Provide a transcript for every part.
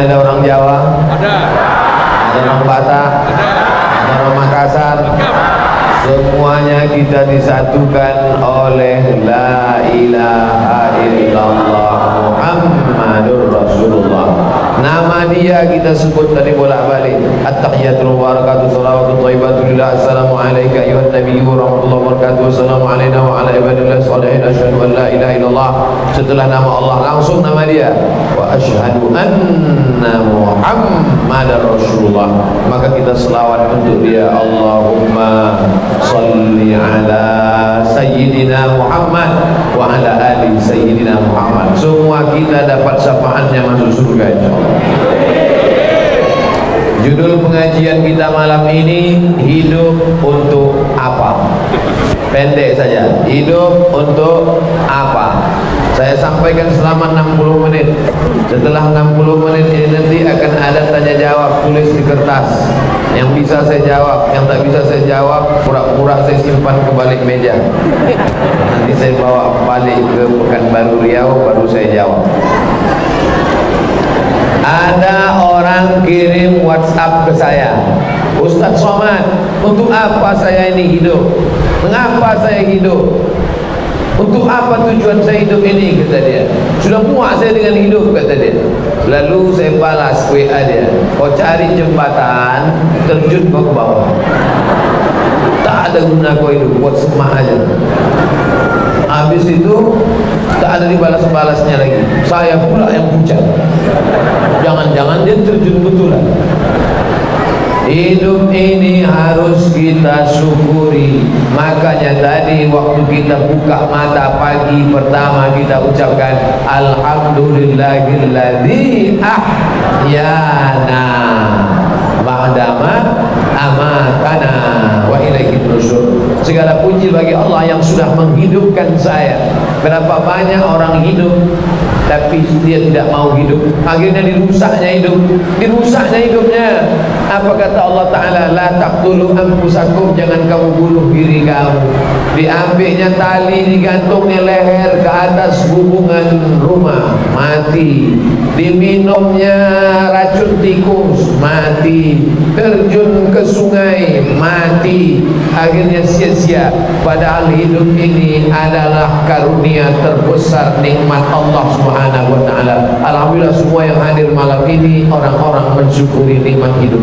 ada orang Jawa? Ada. Ada orang Batak? Ada orang Makassar? Semuanya kita disatukan oleh la ilaha illallah Muhammadur Rasulullah. Nama dia kita sebut tadi bolak-balik. At-tahiyatul wabarakatuh salawatu thayyibatu lillah. Assalamu alayka ayyuhan nabiyyu wa rahmatullahi wa barakatuh. Assalamu alayna wa ala ibadillah sholihin. Asyhadu an la ilaha illallah. Setelah nama Allah langsung nama dia. Wa asyhadu anna Muhammadar Rasulullah. Maka kita selawat untuk dia. Allahumma salli ala sayyidina Muhammad wa ala ali sayyidina Muhammad. Semua kita dapat syafaatnya masuk surga insyaallah. Judul pengajian kita malam ini, hidup untuk apa? Pendek saja, hidup untuk apa? Saya sampaikan selama 60 menit. Setelah 60 menit ini nanti akan ada tanya jawab, tulis di kertas. Yang bisa saya jawab, yang tak bisa saya jawab, pura-pura saya simpan ke balik meja. Nanti saya bawa balik ke Pekanbaru Riau, baru saya jawab. Ada orang kirim WhatsApp ke saya, Ustaz Somad, untuk apa saya ini hidup? Mengapa saya hidup? Untuk apa tujuan saya hidup ini, kata dia. Sudah muak saya dengan hidup, kata dia. Lalu saya balas WA dia, kau cari jembatan, terjun kau ke bawah. Tak ada guna kau hidup, buat semak aja. Habis itu tak ada dibalas-balasnya lagi. Saya pula yang pucat. Jangan-jangan dia terjun betulan. Hidup ini harus kita syukuri. Makanya tadi waktu kita buka mata pagi pertama kita ucapkan alhamdulillahilladzi ahyana ba'dama amatana wa ilaihin nusyur. Segala puji bagi Allah yang sudah menghidupkan saya. Berapa banyak orang hidup tapi dia tidak mau hidup, akhirnya dirusaknya hidupnya. Apa kata Allah Ta'ala? La taqtulu anfusakum, jangan kamu bunuh diri kamu. Diambilnya tali, digantungnya leher ke atas hubungan rumah, mati. Diminumnya racun tikus, mati. Terjun ke sungai, mati. Akhirnya sia-sia. Padahal hidup ini adalah karunia terbesar, nikmat Allah Subhanahu wa Ta'ala. Alhamdulillah semua yang hadir malam ini orang-orang mensyukuri nikmat hidup.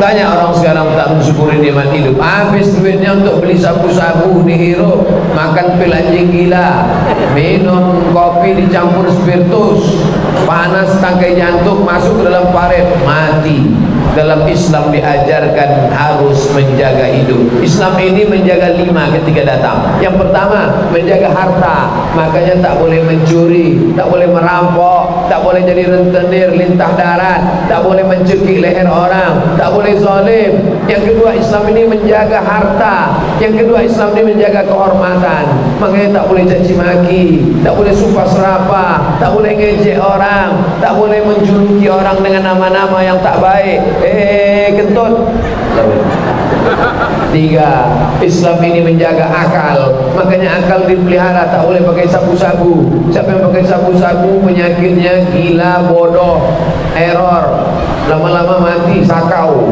Banyak orang sekarang tak mensyukuri nikmat hidup. Habis duitnya untuk beli sabu-sabu dihirup, makan pil anjing gila, minum kopi dicampur spiritus, panas tangkai jantung masuk ke dalam paret, mati. Dalam Islam diajarkan harus menjaga hidup. Islam ini menjaga 5 ketika datang. Yang pertama, menjaga harta. Makanya tak boleh mencuri, tak boleh merampok, tak boleh jadi rentenir lintah darat, tak boleh mencekik leher orang, tak boleh zalim. Yang kedua, Islam ini menjaga harta. Yang kedua, Islam ini menjaga kehormatan. Makanya tak boleh caci maki, tak boleh sumpah serapah, tak boleh ngejek orang, tak boleh menjuluki orang dengan nama-nama yang tak baik. Kentut. 3. Islam ini menjaga akal. Makanya akal dipelihara, tak boleh pakai sabu-sabu. Siapa yang pakai sabu-sabu penyakitnya gila, bodoh, error, lama-lama mati, sakau.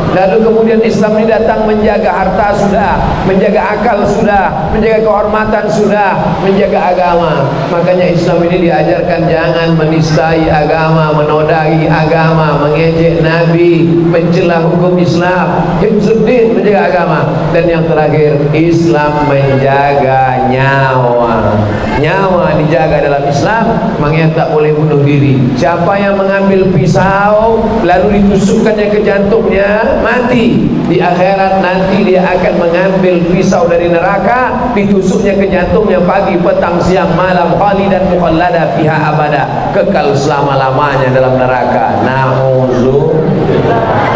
Lalu kemudian Islam ini datang menjaga harta sudah, menjaga akal sudah, menjaga kehormatan sudah, menjaga agama. Makanya Islam ini diajarkan jangan menistai agama, menodai agama, mengejek Nabi, mencela hukum Islam. Hifzuddin, menjaga agama. Dan yang terakhir, Islam menjaga nyawa. Nyawa dijaga dalam Islam, makanya tak boleh bunuh diri. Siapa yang mengambil pisau lalu ditusukkannya ke jantungnya, mati. Di akhirat nanti dia akan mengambil pisau dari neraka, ditusuknya ke jantungnya pagi, petang, siang, malam, khalidan mukhallada fiha abada, kekal selama-lamanya dalam neraka. Na'udzubillah.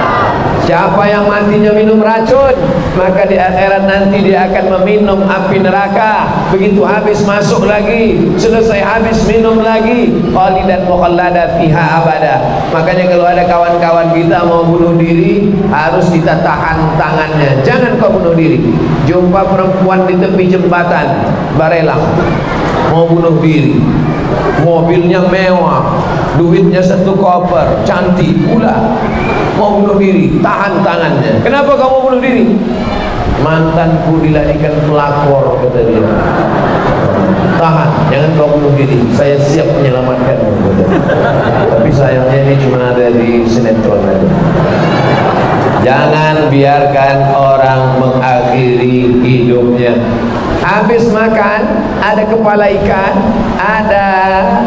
Siapa yang matinya minum racun, maka di akhirat nanti dia akan meminum api neraka. Begitu habis masuk lagi, selesai habis minum lagi, khalidan mukhallada fiha abada. Makanya kalau ada kawan-kawan kita mau bunuh diri, harus kita tahan tangannya. Jangan kau bunuh diri. Jumpa perempuan di tepi jembatan Barelang, mau bunuh diri, mobilnya mewah, duitnya 1 koper, cantik pula, mau bunuh diri, tahan tangannya. Kenapa kamu bunuh diri? Mantanku dilarikan pelakor, kata dia. Tahan, jangan kau bunuh diri, saya siap menyelamatkanmu. Tapi sayangnya ini cuma ada di sinetron aja. Jangan biarkan orang mengakhiri hidupnya. Habis makan, ada kepala ikan, ada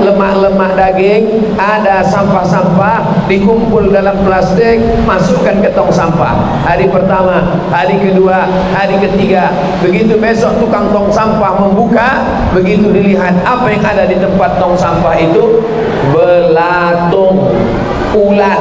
lemak-lemak daging, ada sampah-sampah, dikumpul dalam plastik, masukkan ke tong sampah. Hari pertama, hari kedua, hari ketiga. Begitu besok tukang tong sampah membuka, begitu dilihat apa yang ada di tempat tong sampah itu, belatung, ulat.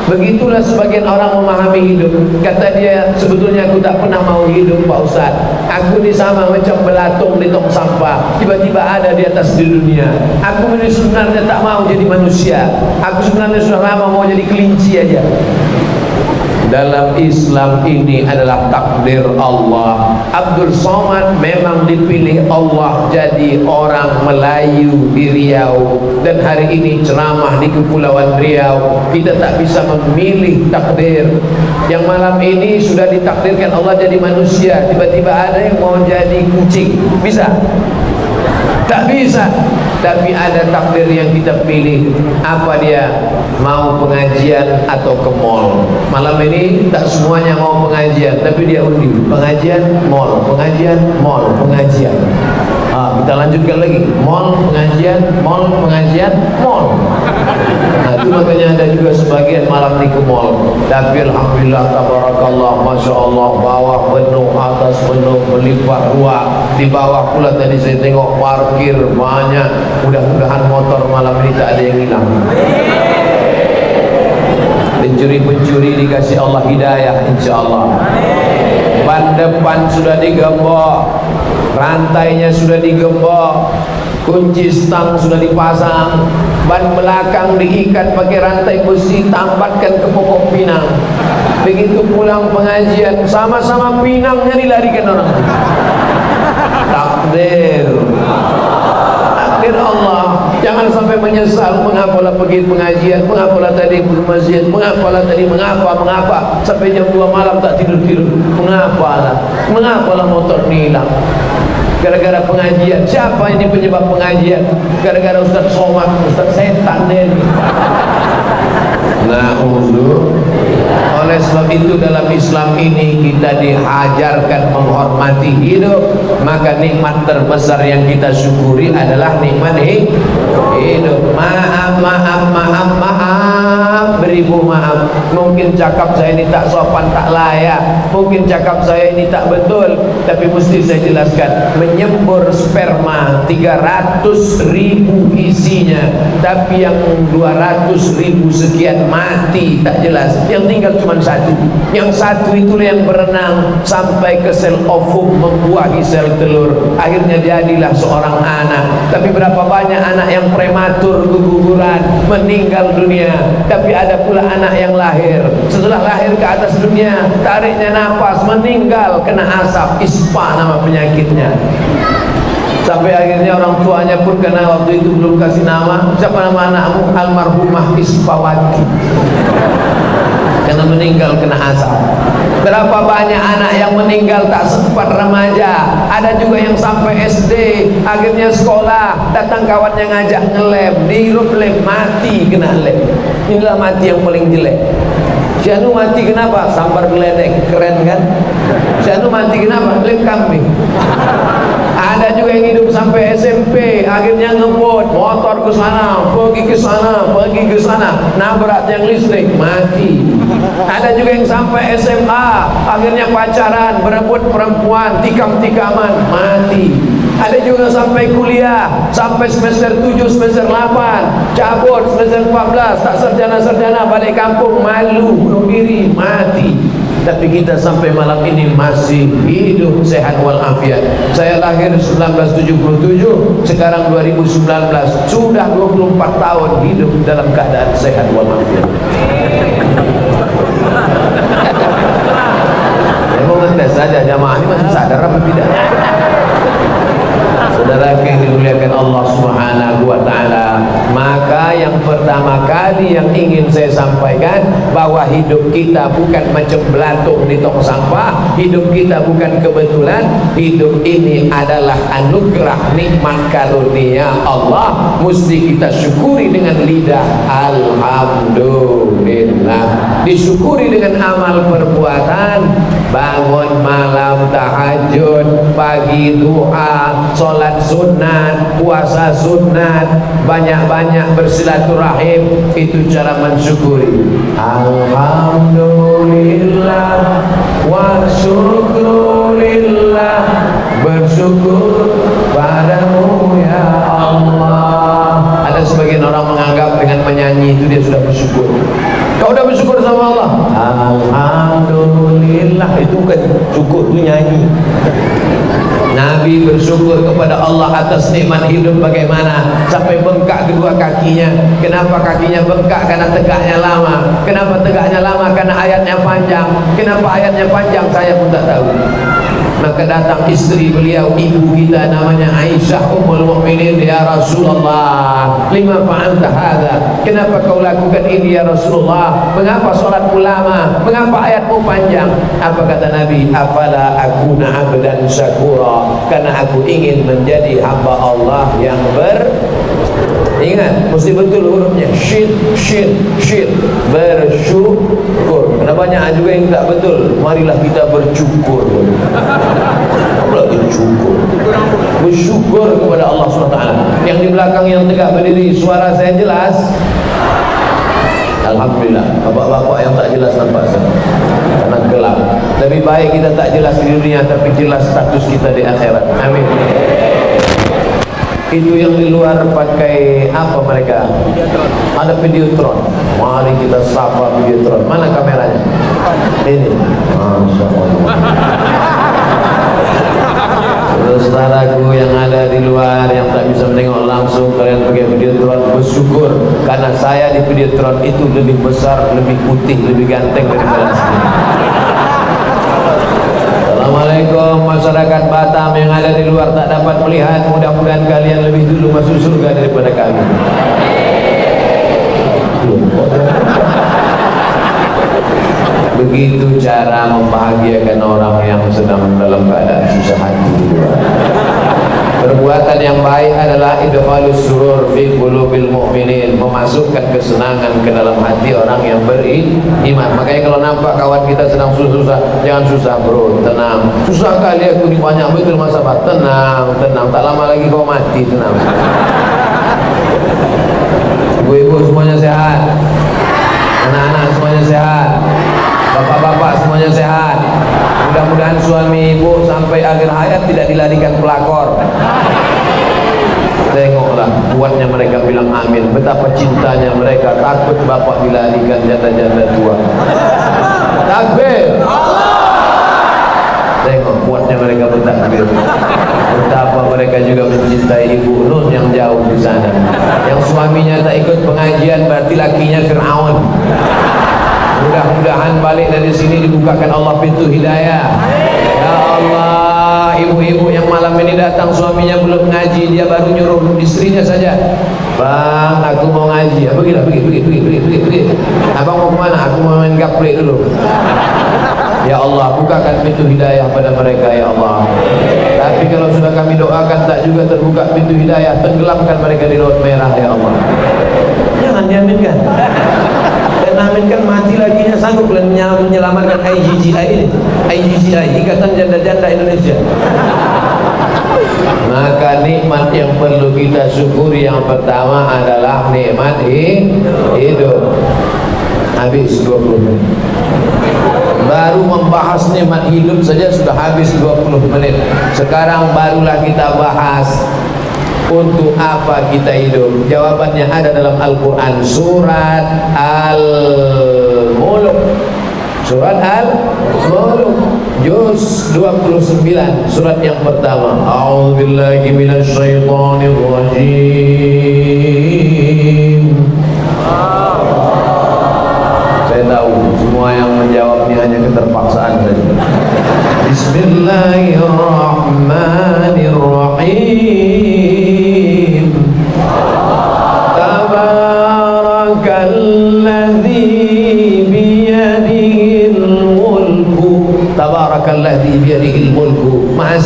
Begitulah sebagian orang memahami hidup. Kata dia, sebetulnya aku tak pernah mau hidup, Pak Ustaz. Aku ini sama macam belatung di tong sampah, tiba-tiba ada di atas di dunia. Aku ini sebenarnya tak mau jadi manusia. Aku sebenarnya sudah lama mau jadi kelinci aja. Dalam Islam ini adalah takdir Allah. Abdul Somad memang dipilih Allah jadi orang Melayu di Riau, dan hari ini ceramah di Kepulauan Riau. Kita tak bisa memilih takdir. Yang malam ini sudah ditakdirkan Allah jadi manusia, tiba-tiba ada yang mau jadi kucing. Bisa? Tak bisa. Tapi ada takdir yang kita pilih. Apa dia? Mau pengajian atau ke mall. Malam ini tak semuanya mau pengajian, tapi dia undi pengajian mall, pengajian mall, pengajian. Kita lanjutkan lagi, mall, pengajian, mall, pengajian, mall. Nah, itu makanya ada juga sebagian malam ini ke mall. Tapi alhamdulillah, tabarakallah, masya Allah, bawah penuh, atas penuh, melimpah ruah. Di bawah pula tadi saya tengok parkir banyak. Mudah-mudahan motor malam ini tak ada yang hilang. Pencuri-pencuri dikasih Allah hidayah, insya Allah. Ban depan sudah digembok, rantainya sudah digembok, kunci stang sudah dipasang, ban belakang diikat pakai rantai besi, tambatkan ke pokok pinang. Begitu pulang pengajian, sama-sama pinangnya dilarikan orang. Takdir Allah. Jangan sampai menyesal, mengapalah pergi pengajian, mengapalah tadi pergi masjid, mengapalah tadi, mengapa sampai jam 2 malam tak tidur-tidur, mengapalah motor ini hilang gara-gara pengajian. Siapa ini penyebab pengajian? Gara-gara Ustaz Somad, Ustaz setan ini. Oleh sebab itu dalam Islam ini kita diajarkan menghormati hidup. Maka nikmat terbesar yang kita syukuri adalah nikmat hidup. Maaf, beribu maaf. Mungkin cakap saya ini tak sopan, tak layak. Mungkin cakap saya ini tak betul, tapi mesti saya jelaskan. Menyembur sperma 300.000 isinya, tapi yang 200.000 sekian mati tak jelas. Yang tinggal cuma satu. Yang satu itulah yang berenang sampai ke sel ovum, membuahi sel telur. Akhirnya jadilah seorang anak. Tapi berapa banyak anak yang prematur, keguguran, meninggal dunia. Tapi ada pula anak yang lahir, setelah lahir ke atas dunia, tariknya nafas, meninggal kena asap, ispa nama penyakitnya. Sampai akhirnya orang tuanya pun karena waktu itu belum kasih nama. Siapa nama anakmu? Almarhumah Ispawati. Karena meninggal kena asap. Berapa banyak anak yang meninggal tak sempat remaja. Ada juga yang sampai SD, akhirnya sekolah, datang kawannya ngajak ngelem, dihirup lem, mati kena lem. Inilah mati yang paling jelek. Si anu mati kenapa? Sambar geledek, keren kan? Si anu mati kenapa? Lem kambing. Ada juga yang hidup sampai SMP, akhirnya ngebut, motor ke sana, pergi ke sana, nabrak yang listrik, mati. Ada juga yang sampai SMA, akhirnya pacaran, berebut perempuan, tikam-tikaman, mati. Ada juga sampai kuliah, sampai semester 7, semester 8, cabut semester 14, tak sarjana-sarjana, balik kampung, malu, bunuh diri, mati. Tapi kita sampai malam ini masih hidup sehat walafiat. Saya lahir 1977, sekarang 2019, sudah 24 tahun hidup dalam keadaan sehat walafiat. Saya mau ngetes saja, jamaah ini masih sadar apa tidak? Saudara yang dimuliakan Allah kali yang ingin saya sampaikan, bahwa hidup kita bukan macam belatung di tong sampah. Hidup kita bukan kebetulan. Hidup ini adalah anugerah, nikmat karunia Allah. Mesti kita syukuri dengan lidah alhamdulillah, disyukuri dengan amal perbuatan. Bangun malam tahajud, pagi duha, sholat sunat, puasa sunat, banyak-banyak bersilaturahim. Itu cara mensyukuri. Alhamdulillah wa syukrulillah, bersyukur padamu ya Allah. Ada sebagian orang menganggap dengan menyanyi itu dia sudah bersyukur. Kau udah bersyukur sama Allah? Alhamdulillah. Itu kan syukur, itu nyanyi. Nabi bersyukur kepada Allah atas nikmat hidup bagaimana? Sampai bengkak kedua kakinya. Kenapa kakinya bengkak? Karena tegaknya lama. Kenapa tegaknya lama? Karena ayatnya panjang. Kenapa ayatnya panjang? Saya pun tak tahu. Maka datang istri beliau, ibu kita namanya Aisyah Ummul Mukminin, ya Rasulullah, lima fa'alta hadza? Kenapa kau lakukan ini ya Rasulullah? Mengapa salatmu lama? Mengapa ayatmu panjang? Apa kata Nabi? Afala akuna abdan syakura, karena aku ingin menjadi hamba Allah yang ingat, mesti betul hurufnya. Shin, shin, shin. Bersyukur. Karena banyak juga yang tak betul. Marilah kita bersyukur. Apa bersyukur? Bersyukur kepada Allah SWT. Yang di belakang yang tegak berdiri, suara saya jelas? Alhamdulillah. Bapak-bapak yang tak jelas nampak saya, karena gelap. Lebih baik kita tak jelas di dunia, tapi jelas status kita di akhirat. Amin. Itu yang di luar pakai apa mereka? Ada Videotron. Mari kita sapa Videotron. Mana kameranya? Ini. Masya Allah. Saudaraku yang ada di luar yang tak bisa menengok langsung, kalian pakai Videotron, bersyukur karena saya di Videotron itu lebih besar, lebih putih, lebih ganteng daripada sini. Assalamualaikum masyarakat Batam yang ada di luar tak dapat melihat, mudah-mudahan kalian lebih dulu masuk surga daripada kami. Begitu cara membahagiakan orang yang sedang dalam keadaan susah hati. Perbuatan yang baik adalah idkhalus surur fi qulubil mu'minin, memasukkan kesenangan ke dalam hati orang yang beriman. Makanya kalau nampak kawan kita sedang susah-susah, jangan susah bro, tenang. Susah kali aku ni, banyak betul masalah. Tenang, tenang, tak lama lagi kau mati, tenang. Ibu-ibu semuanya sehat, anak-anak semuanya sehat, bapak-bapak semuanya sehat. Mudah-mudahan suami ibu sampai akhir hayat tidak dilarikan pelakor. Tengoklah kuatnya mereka bilang amin. Betapa cintanya mereka, takut bapak dilarikan janda-janda tua. Takbir. Tengok kuatnya mereka bertakbir. Betapa mereka juga mencintai ibu Nun yang jauh di sana. Yang suaminya tak ikut pengajian berarti lakinya Fir'aun. Mudah-mudahan balik dari sini dibukakan Allah pintu hidayah. Ya Allah, ibu-ibu yang malam ini datang suaminya belum ngaji, dia baru nyuruh istrinya saja. Bang, aku mau ngaji. Ya, pergilah, pergi. Abang mau kemana? Aku mau main gaplek dulu. Ya Allah, bukakan pintu hidayah pada mereka ya Allah. Tapi kalau sudah kami doakan tak juga terbuka pintu hidayah, tenggelamkan mereka di laut merah ya Allah. Jangan diaminkan. Aminkan mati laginya sanggup menyelamatkan IGGI ini. IGGI, Ikatan Janda-Janda Indonesia. Maka nikmat yang perlu kita syukuri yang pertama adalah nikmat hidup. Habis 20 menit. Baru membahas nikmat hidup saja sudah habis 20 menit. Sekarang barulah kita bahas untuk apa kita hidup. Jawabannya ada dalam Al-Quran, surat Al-Mulk. Surat Al-Mulk juz 29, surat yang pertama. A'udzubillahi minasyaitonirrajim. Saya tahu semua yang menjawabnya hanya keterpaksaan saja. Bismillahirrahmanirrahim. Tabarakallahu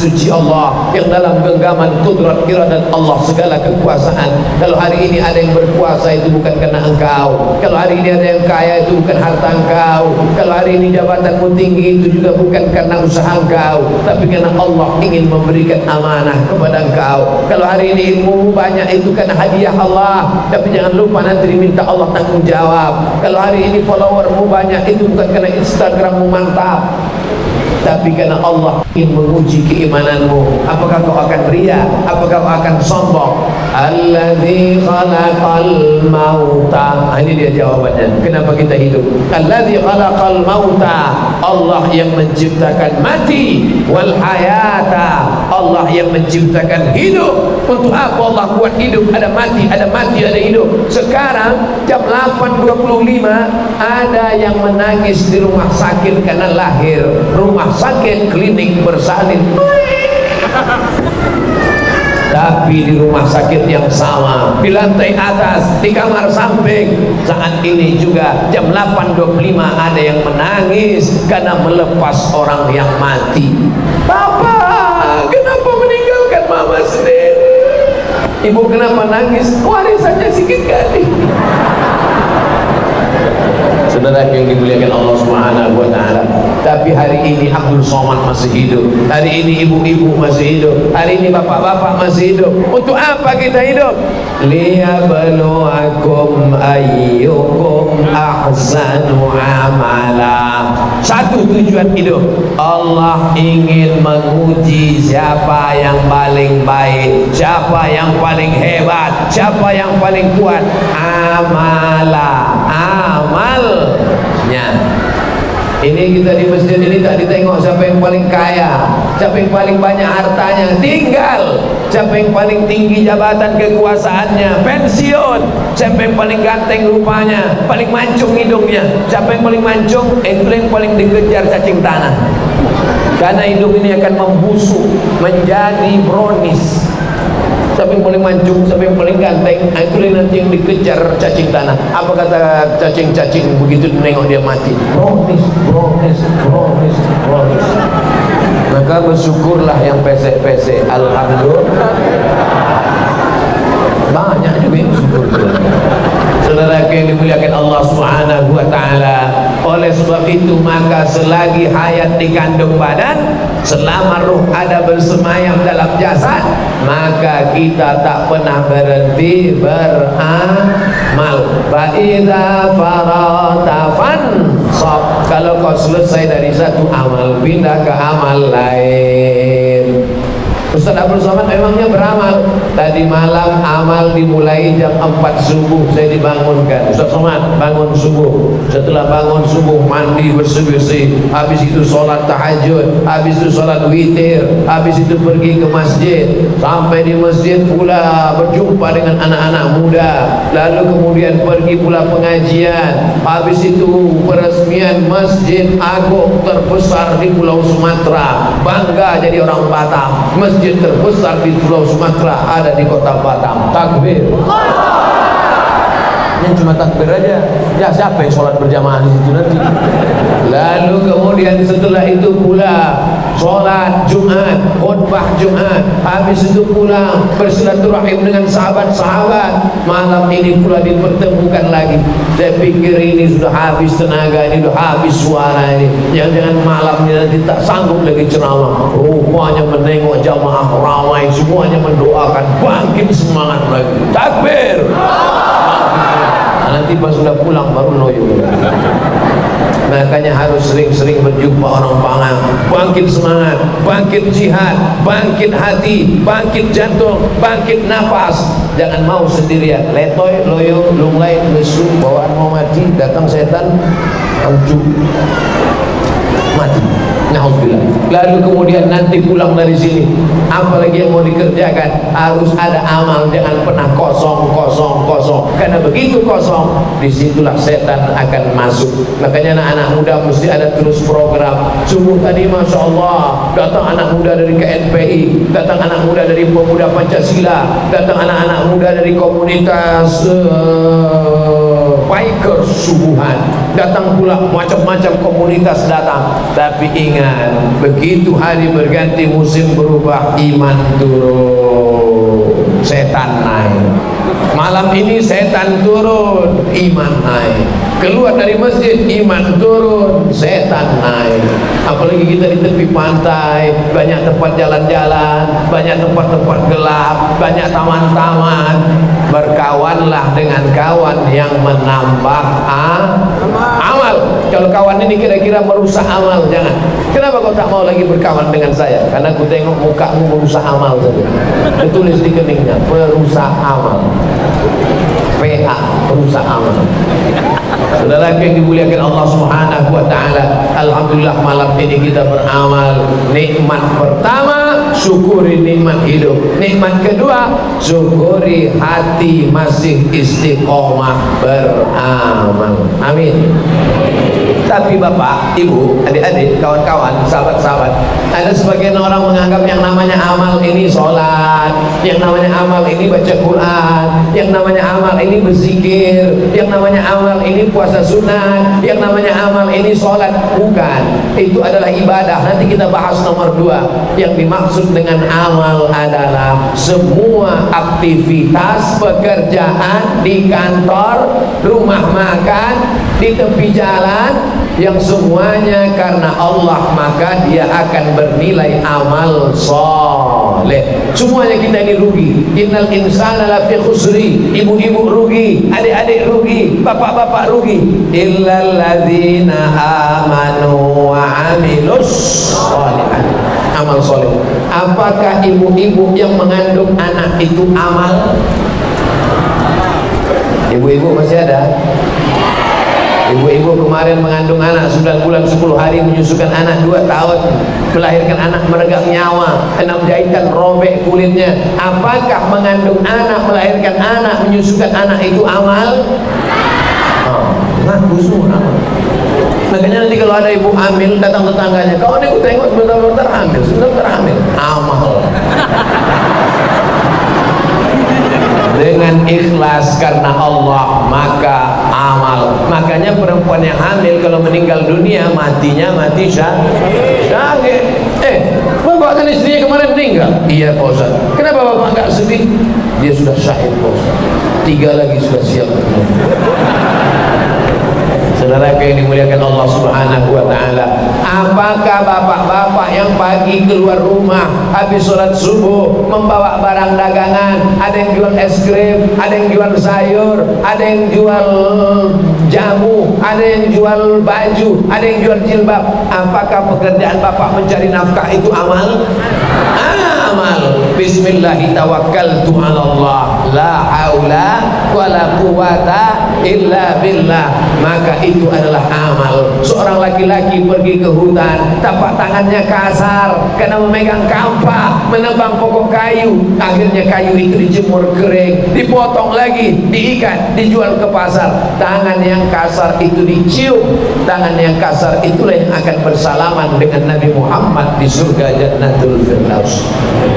suci Allah, yang dalam genggaman kudrat iradat Allah segala kekuasaan. Kalau hari ini ada yang berkuasa itu bukan karena engkau, kalau hari ini ada yang kaya itu bukan harta engkau, kalau hari ini jabatanmu tinggi itu juga bukan karena usaha engkau, tapi karena Allah ingin memberikan amanah kepada engkau. Kalau hari ini ilmu banyak itu karena hadiah Allah, tapi jangan lupa nanti diminta Allah tanggung jawab. Kalau hari ini followermu banyak itu bukan karena Instagrammu mantap, tapi karena Allah ingin menguji keimananmu. Apakah kau akan ria? Apakah kau akan sombong? Alladzi khalaqal mauta. Ini dia jawabannya. Kenapa kita hidup? Alladzi khalaqal mauta. Allah yang menciptakan mati, wal hayata. Allah yang menciptakan hidup. Untuk apa Allah buat hidup? Ada mati, ada hidup. Sekarang jam 8.25 ada yang menangis di rumah sakit karena lahir. Rumah sakit klinik bersalin, tapi di rumah sakit yang sama, di lantai atas, di kamar samping, saat ini juga jam 8.25 ada yang menangis karena melepas orang yang mati. Papa, kenapa meninggalkan mama sendiri? Ibu kenapa nangis? Warisannya sikit kali. Saudara yang dimuliakan Allah Subhanahu wa taala. Tapi hari ini Abdul Somad masih hidup. Hari ini ibu-ibu masih hidup. Hari ini bapak-bapak masih hidup. Untuk apa kita hidup? Liyabluwakum ayyukum ahsanu amala. Satu tujuan hidup. Allah ingin menguji siapa yang paling baik, siapa yang paling hebat, siapa yang paling kuat. Amalnya. Ini kita di masjid ini tak ditengok siapa yang paling kaya, siapa yang paling banyak hartanya, tinggal siapa yang paling tinggi jabatan kekuasaannya, pensiun, siapa yang paling ganteng rupanya, paling mancung hidungnya, siapa yang paling mancung, itu yang paling dikejar cacing tanah. Karena hidup ini akan membusuk menjadi brownies. Siapa yang paling mancung, siapa yang paling ganteng, itulah nanti yang dikejar cacing tanah. Apa kata cacing-cacing begitu menengok dia mati? Brownies. Maka bersyukurlah yang pesek-pesek. Alhamdulillah. Banyak juga yang bersyukur. Saudara yang dimuliakan Allah Subhanahu wa taala. Oleh sebab itu maka selagi hayat dikandung badan, selama ruh ada bersemayam dalam jasad, maka kita tak pernah berhenti beramal. Fa idza farata fansab. Kalau kau selesai dari satu amal, pindah ke amal lain. Ustaz Abdul Somad memangnya beramal. Tadi malam amal dimulai jam 4 subuh saya dibangunkan. Ustaz Somad bangun subuh. Setelah bangun subuh mandi bersih-bersih, habis itu sholat tahajud, habis itu sholat witir, habis itu pergi ke masjid. Sampai di masjid pula berjumpa dengan anak-anak muda, lalu kemudian pergi pula pengajian. Habis itu peresmian Masjid Agung terbesar di Pulau Sumatera. Bangga jadi orang Batam. Masjid terbesar di Pulau Sumatera ada di kota Batam. Takbir. Yang cuma takbir aja. Ya siapa yang sholat berjamaah di situ nanti? Lalu kemudian setelah itu pula sholat Jumat, khutbah Jumat. Habis itu pulang bersilaturahim dengan sahabat-sahabat. Malam ini pula dipertemukan lagi. Saya pikir ini sudah habis tenaga, ini sudah habis suara ini. Jangan-jangan malam ini nanti tak sanggup lagi ceramah. Rupanya menengok jamaah ramai, semuanya mendoakan, bangkit semangat lagi. Takbir. Nanti pas sudah pulang baru loyo. Makanya harus sering-sering berjumpa orang Pangang. Bangkit semangat, bangkit jihad, bangkit hati, bangkit jantung, bangkit nafas. Jangan mau sendirian. Letoy, loyo, lunglai, lesu, bawaan mau mati, datang setan, anjuk, mati. Na'udzubillah. Lalu kemudian nanti pulang dari sini, apalagi yang mau dikerjakan, harus ada amal, jangan pernah kosong. Karena begitu kosong, disitulah setan akan masuk. Makanya anak-anak muda mesti ada terus program. Subuh tadi Masya Allah datang anak muda dari KNPI, datang anak muda dari Pemuda Pancasila, datang anak-anak muda dari komunitas Bikers subuhan. datang pula macam-macam komunitas datang. Tapi ingat, begitu hari berganti, musim berubah, iman turun, setan naik. Malam ini setan turun, iman naik. Keluar dari masjid, iman turun, setan naik. Apalagi kita di tepi pantai, banyak tempat jalan-jalan, banyak tempat-tempat gelap, banyak taman-taman. Berkawanlah dengan kawan yang menambah amal. Kalau kawan ini kira-kira merusak amal, jangan. Kenapa kau tak mau lagi berkawan dengan saya? Karena aku tengok mukamu merusak amal saja. Ditulis di keningnya, perusak amal. PA, perusak amal. Saudara yang dimuliakan Allah Subhanahu wa taala, alhamdulillah malam ini kita beramal. Nikmat pertama, syukuri nikmat hidup. Nikmat kedua, syukuri hati masih istiqomah beramal. Amin. Tapi bapak, ibu, adik-adik, kawan-kawan, sahabat-sahabat, ada sebagian orang menganggap yang namanya amal ini sholat, yang namanya amal ini baca Quran, yang namanya amal ini berzikir, yang namanya amal ini puasa sunat, yang namanya amal ini sholat. Bukan, itu adalah ibadah. Nanti kita bahas nomor 2. Yang dimaksud dengan amal adalah semua aktivitas pekerjaan di kantor, rumah makan, di tepi jalan, yang semuanya karena Allah, maka dia akan bernilai amal soleh. Semuanya kita ini rugi. Innal insana lafi khusri. Ibu-ibu rugi, adik-adik rugi, bapak-bapak rugi. Illal ladzina amanu wa amilus sholihat. Amal soleh. Apakah ibu-ibu yang mengandung anak itu amal? Ibu-ibu masih ada? Ibu-ibu kemarin mengandung anak 9 bulan 10 hari, menyusukan anak 2 tahun, melahirkan anak meregang nyawa, 6 jahitan robek kulitnya. Apakah mengandung anak, melahirkan anak, menyusukan anak itu amal? Ngaku semua amal. Makanya nanti kalau ada ibu hamil, datang tetangganya, kau ini aku tengok sebentar-bentar hamil, sebentar hamil, amal. Dengan ikhlas karena Allah, maka amal. Makanya perempuan yang hamil kalau meninggal dunia, matinya mati syahid. Bapak kan istrinya kemarin meninggal. Iya Pak Ustaz. Kenapa bapak enggak sedih? Dia sudah syahid Pak Ustaz. 3 lagi sudah siap. Saudara yang dimuliakan Allah Subhanahu wa taala, apakah bapak-bapak yang pagi keluar rumah habis sholat subuh membawa barang dagangan, ada yang jual es krim, ada yang jual sayur, ada yang jual jamu, ada yang jual baju, ada yang jual jilbab, apakah pekerjaan bapak mencari nafkah itu amal? Amal. Bismillahi tawakkaltu 'ala Allah, la haula wala quwata illa billah. Maka itu adalah amal. Seorang laki-laki pergi ke hutan, tapak tangannya kasar karena memegang kampak, menebang pokok kayu. Akhirnya kayu itu dijemur kering, dipotong lagi, diikat, dijual ke pasar. Tangan yang kasar itu dicium. Tangan yang kasar itulah yang akan bersalaman dengan Nabi Muhammad di surga Jannatul Firdaus.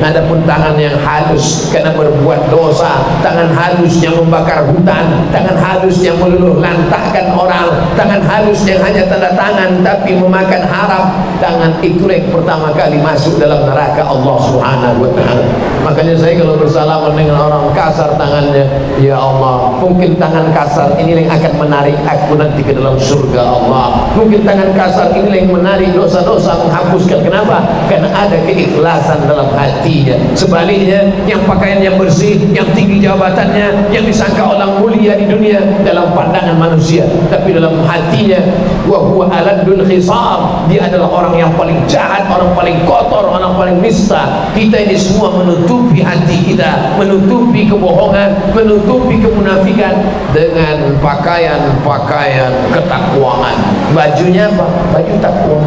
Adapun tangan yang halus karena berbuat dosa, tangan halus yang membakar hutan, tangan halus yang meluluh lantahkan orang, tangan halus yang hanya tanda tangan tapi memakan haram, tangan itulah yang pertama kali masuk dalam neraka Allah Subhanahu wa taala. Makanya saya kalau bersalaman dengan orang kasar tangannya, ya Allah, mungkin tangan kasar ini yang akan menarik aku nanti ke dalam surga Allah. Mungkin tangan kasar ini yang menarik dosa-dosa, menghapuskan. Kenapa? Karena ada keikhlasan dalam hatinya. Sebaliknya, yang pakaiannya bersih, yang tinggi jabatannya, yang disangka orang mulia di dunia dalam pandangan manusia, tapi dalam hatinya wa huwa aladul khisam, dia adalah orang yang paling jahat, orang paling kotor, orang paling nista. Kita ini semua menutupi hati kita, menutupi kebohongan, menutupi kemunafikan dengan pakaian-pakaian ketakwaan. Bajunya apa? Baju takwa.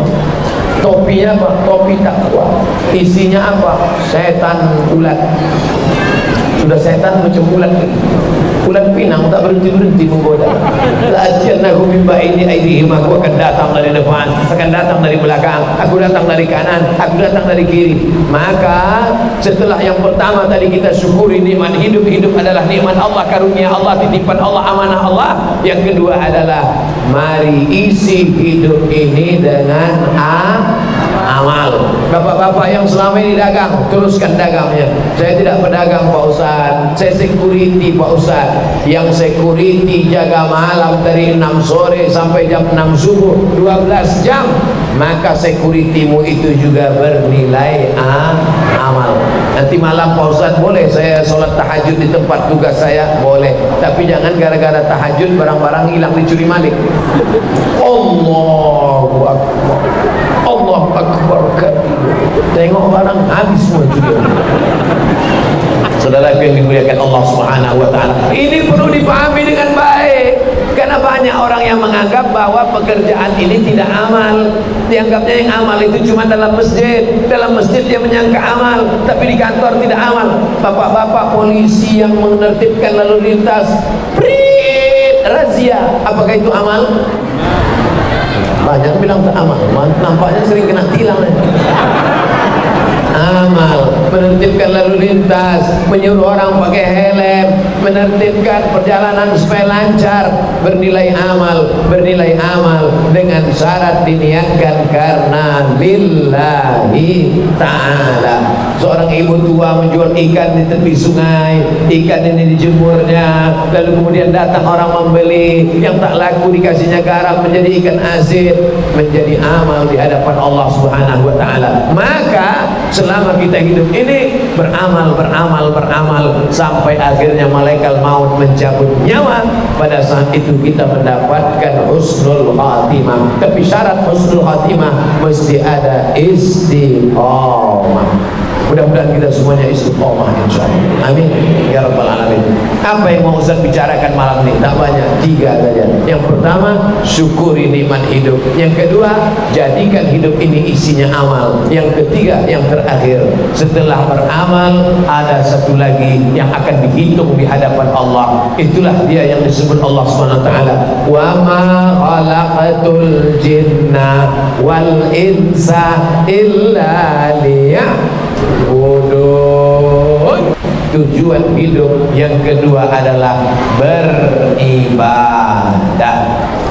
Topinya apa? Topi takwa. Isinya apa? Setan ulat. Sudah setan macam ulat. Ulat pinang tak berhenti-berhenti menggoda. La'ajjalnahu min baini aydihim, aku akan datang dari depan, akan datang dari belakang, aku datang dari kanan, aku datang dari kiri. Maka setelah yang pertama tadi kita syukuri nikmat hidup, hidup adalah nikmat Allah, karunia Allah, titipan Allah, amanah Allah. Yang kedua adalah Mari isi hidup ini dengan amal. Bapak-bapak yang selama ini dagang, teruskan dagangnya. Saya tidak pedagang Pak Ustaz, saya security Pak Ustaz. Yang security jaga malam dari 6 sore sampai jam 6 subuh, 12 jam. Maka securitymu itu juga bernilai amal. Nanti malam Pak Ustaz, boleh saya sholat tahajud di tempat tugas saya? Boleh. Tapi jangan gara-gara tahajud barang-barang hilang dicuri maling. Allahu Akbar, Allah Akbar kabir. Tengok barang habis semua juga. Saudara yang dimuliakan Allah Subhanahu wa taala, ini perlu dipahami dengan baik. Karena banyak orang yang menganggap bahwa pekerjaan ini tidak amal. Dianggapnya yang amal itu cuma dalam masjid. Dalam masjid dia menyangka amal, tapi di kantor tidak amal. Bapak-bapak polisi yang menertibkan lalu lintas, prit, razia, apakah itu amal? Banyak bilang tak amal, nampaknya sering kena tilang. Amal, menertibkan lalu lintas, menyuruh orang pakai helm, menertibkan perjalanan supaya lancar, bernilai amal dengan syarat diniatkan karena lillahi ta'ala. Seorang ibu tua menjual ikan di tepi sungai, ikan ini dijemurnya, lalu kemudian datang orang membeli, yang tak laku dikasihnya garam menjadi ikan asin, menjadi amal di hadapan Allah Subhanahu wa taala. Maka selama kita hidup ini beramal sampai akhirnya malaikat maut mencabut nyawa. Pada saat itu kita mendapatkan husnul khatimah. Tapi syarat husnul khatimah mesti ada istiqamah. Mudah-mudahan kita semuanya istiqomah insyaallah. Amin ya rabbal alamin. Apa yang mau Ustaz bicarakan malam ini? Tak banyak, 3 saja. Yang pertama, syukuri nikmat hidup. Yang kedua, jadikan hidup ini isinya amal. Yang ketiga, yang terakhir, setelah beramal ada satu lagi yang akan dihitung di hadapan Allah. Itulah dia yang disebut Allah Subhanahu wa taala, wa ma khalaqatul jinna wal insa illa liya'budun. Tujuan hidup yang kedua adalah beribadah.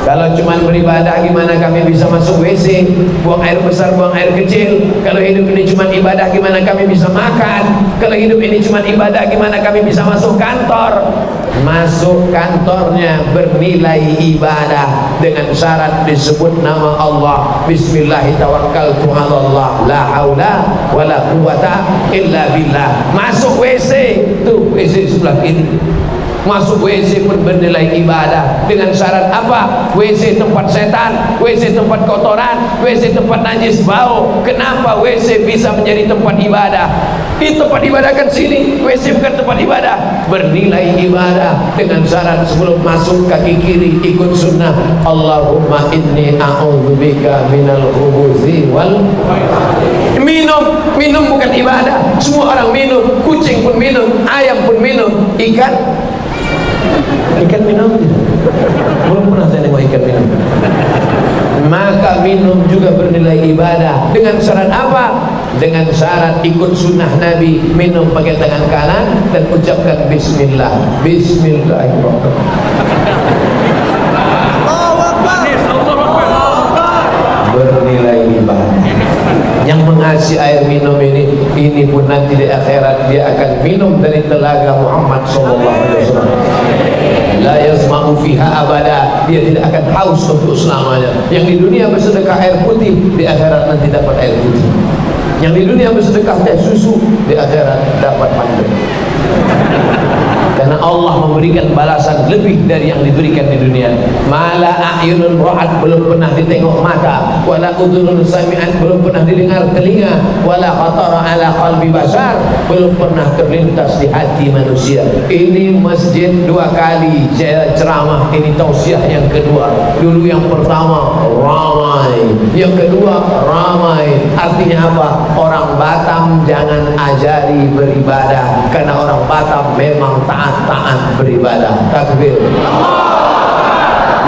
Kalau cuma beribadah, gimana kami bisa masuk WC, buang air besar, buang air kecil? Kalau hidup ini cuma ibadah, gimana kami bisa makan? Kalau hidup ini cuma ibadah, gimana kami bisa masuk kantor? Masuk kantornya bernilai ibadah dengan syarat disebut nama Allah. Bismillahirrahmanirrahim, la haula wala quwata illa billah. Masuk WC, tuh WC sebelah kiri. Masuk WC pun bernilai ibadah dengan syarat apa? WC tempat setan, WC tempat kotoran, WC tempat najis bau. Kenapa WC bisa menjadi tempat ibadah? Di tempat ibadah kan sini, WC bukan tempat ibadah. Bernilai ibadah dengan syarat sebelum masuk kaki kiri ikut sunnah. Allahumma inni a'udzubika minal khubuthi wal. Minum bukan ibadah. Semua orang minum, kucing pun minum, ayam pun minum, ikan minum. Belum pernah saya tengok ikan minum. Maka minum juga bernilai ibadah dengan syarat apa? Dengan syarat ikut sunnah Nabi, minum pakai tangan kanan dan ucapkan bismillah. Bismillahirrahmanirrahim. Bernilai ibadah. Yang mengasih air minum ini pun nanti di akhirat dia akan minum dari telaga Muhammad sallallahu alaihi wasallam. La yazma'u fiha abada, dia tidak akan haus untuk selamanya. Yang di dunia bersedekah air putih, di akhirat nanti dapat air putih. Yang di dunia bersedekah teh susu, di akhirat dapat madu. Karena Allah memberikan balasan lebih dari yang diberikan di dunia. Mala a'yunun ra'at, belum pernah ditengok mata, wala udhunun sami'at, belum pernah didengar telinga, wala khatara ala qalbi bashar, belum pernah terlintas di hati manusia. Ini masjid 2 kali saya ceramah, ini tausiah yang kedua. Dulu yang pertama ramai, yang kedua ramai. Artinya apa? Orang Batam jangan ajari beribadah, karena orang Batam memang taat beribadah. Takbir.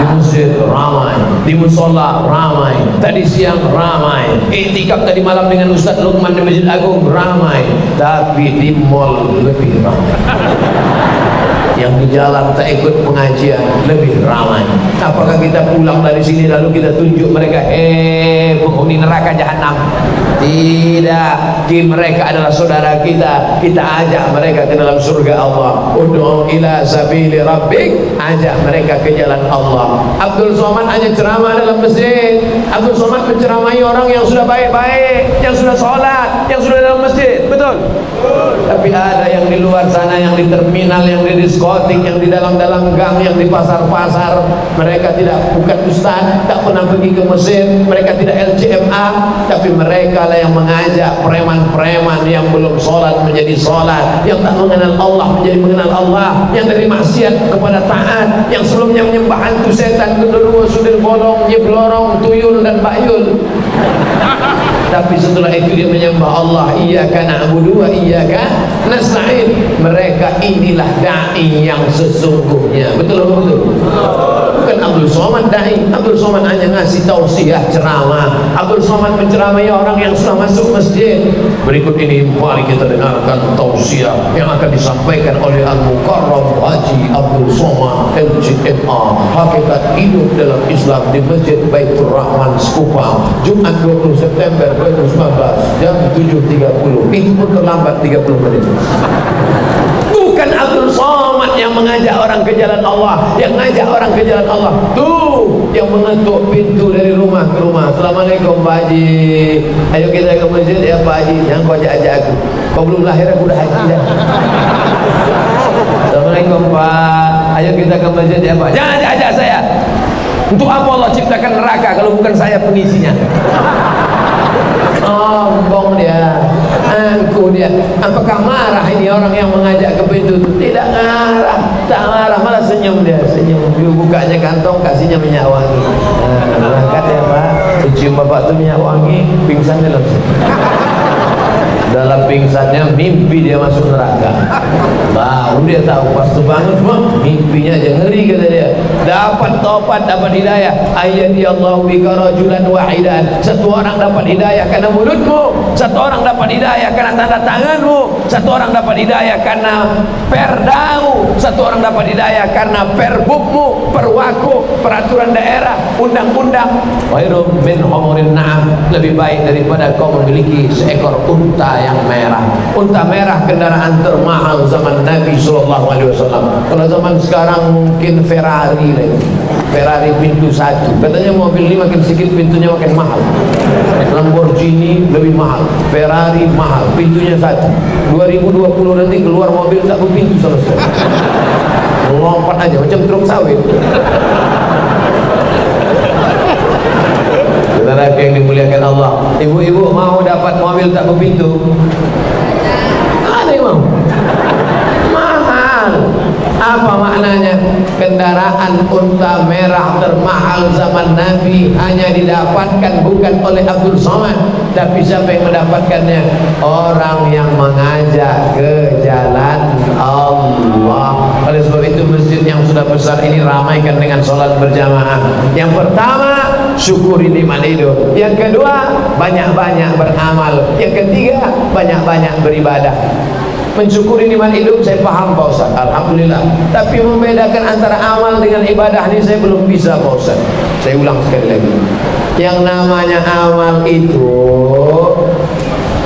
Di masjid ramai, di musola ramai, tadi siang ramai, iktikaf tadi malam dengan Ustaz Luqman di Masjid Agung ramai, tapi di mall lebih ramai. Yang di jalan tak ikut pengajian lebih ramai. Apakah kita pulang dari sini lalu kita tunjuk mereka, penghuni neraka jahanam? Tidak. Mereka adalah saudara kita. Kita ajak mereka ke dalam surga Allah. Ud'u ila sabili rabbik, ajak mereka ke jalan Allah. Abdul Somad hanya ceramah dalam masjid. Abdul Somad menceramahi orang yang sudah baik-baik, yang sudah sholat, yang sudah dalam masjid. Betul? Tapi ada yang di luar sana, yang di terminal, yang di diskotik, yang di dalam-dalam gang, yang di pasar-pasar. Mereka bukan ustaz, tak pernah pergi ke Mesir, mereka tidak LCMA, tapi mereka lah yang mengajak preman-preman yang belum sholat menjadi sholat, yang tak mengenal Allah menjadi mengenal Allah, yang dari maksiat kepada taat, yang sebelumnya menyembah hantu setan, genderuwo, sundel bolong, nyeblorong, tuyul dan bayul, tapi setelah itu dia menyembah Allah. Iyyaka na'budu wa iyyaka nasta'in. Mereka inilah dai yang sesungguhnya. Betul atau betul? Bukan Abdul Somad dai. Abdul Somad hanya ngasih tausiah, ceramah. Abdul Somad menceramahi orang yang sudah masuk masjid. Berikut ini mari kita dengarkan tausiah yang akan disampaikan oleh Al-Mukarram Haji Abdul Somad LCMA, Hakikat Hidup dalam Islam, di Masjid Baitur Rahman Sekupang, Jumat 20 September 2019 jam 7.30. Itu pun terlambat 30 menit. Bukan Abdul Somad yang mengajak orang ke jalan Allah, yang ngajak orang ke jalan Allah tuh yang mengetuk pintu dari rumah ke rumah. Assalamualaikum Pak Haji, ayo kita ke masjid ya Pak Haji. Yang kau ajak aku, kau belum lahir aku dah haji dah. Assalamualaikum Pak, ayo kita ke masjid ya Pak. Jangan ajak saya. Untuk apa Allah ciptakan neraka kalau bukan saya pengisinya? Sombong dia, angkuh dia. Apakah marah ini orang yang mengajak ke pintu itu? Tidak marah, tak marah, malah senyum dia, senyum. Dia bukanya kantong, kasihnya minyak wangi. Berangkat ya Pak, cium bapak tu minyak wangi, pingsan dalam sini. Dalam pingsannya mimpi dia masuk neraka. Baru dia tahu, pas tu bangun mimpinya aja ngeri, kata dia. Dapat taubat, dapat hidayah. Ayyadi Allahu bika rajulan wahidan. Satu orang dapat hidayah karena mulutmu, satu orang dapat hidayah karena tanda tanganmu, satu orang dapat hidayah karena perdamu, satu orang dapat hidayah karena perbukmu, perwaku, peraturan daerah, undang-undang. Khairum min humurin na'am, lebih baik daripada kau memiliki seekor unta yang merah. Unta merah kendaraan termahal zaman Nabi SAW. Kalau zaman sekarang mungkin Ferrari lagi. Ferrari pintu satu. Katanya mobil ini makin sedikit pintunya makin mahal. Lamborghini lebih mahal, Ferrari mahal, pintunya satu. 2020 nanti keluar mobil tak berpintu sama sekali. Melompat aja macam truk sawit. Saudara yang dimuliakan Allah, ibu-ibu mau dapat mobil tak berpintu? Ada yang mau? Mahal. Apa maknanya? Kendaraan unta merah termahal zaman Nabi hanya didapatkan bukan oleh Abdul Somad, tapi siapa yang mendapatkannya? Orang yang mengajak ke jalan Allah. Oleh sebab itu masjid yang sudah besar ini ramaikan dengan sholat berjamaah. Yang pertama, syukuri nikmat hidup. Yang kedua, banyak-banyak beramal. Yang ketiga, banyak-banyak beribadah. Mensyukuri nikmat hidup saya paham Pak Ustaz, alhamdulillah. Tapi membedakan antara amal dengan ibadah ini saya belum bisa Pak Ustaz. Saya ulang sekali lagi. Yang namanya amal itu,